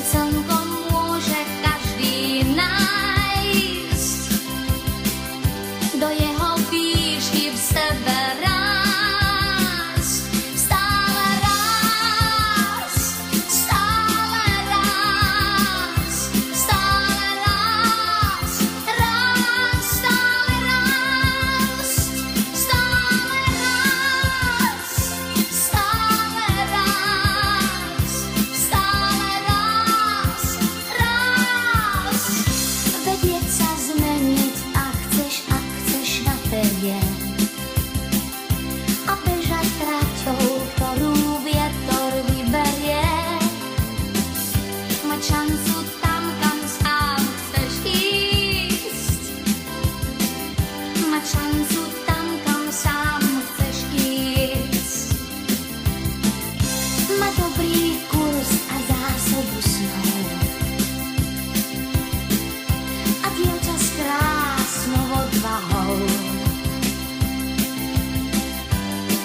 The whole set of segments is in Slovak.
slnko môže každý nájsť, do jeho výšky v sebe rásť. Stále rásť, stále rásť, stále rásť, rásť, stále rásť, stále rásť, stále rásť, stále rásť, rásť. Vedieť sa zmeniť, ak chceš na perie, a bežať traťou, ktorú vietor vyberie. Mať šancu tam, kam sám chceš ísť, mať šancu tam, kam sám chceš ísť. Mať dobrý kurz a zásobu snov a dievča s krásnou odvahou.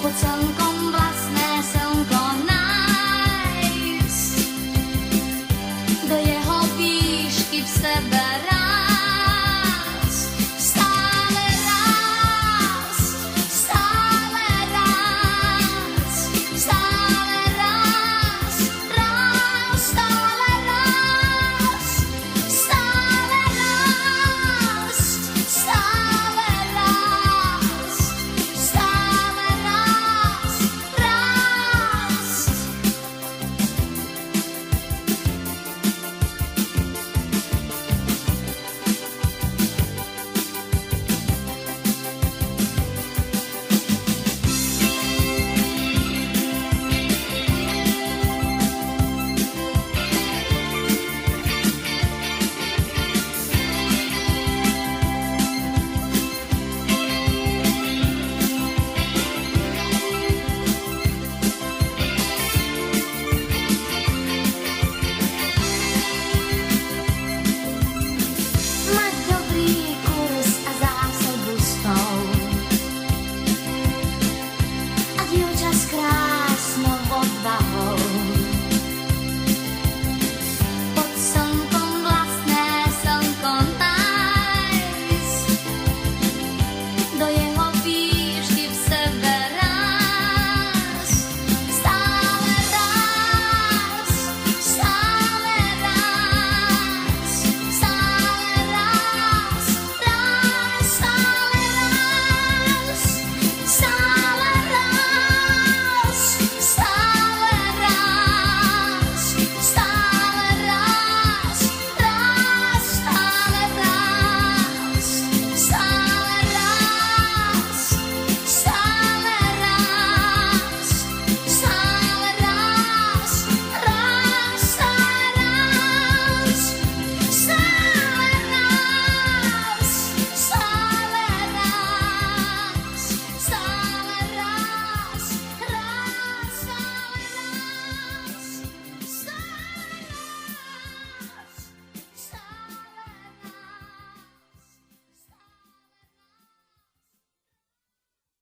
Pod slnkom vlastné slnko nájsť, do jeho výšky v sebe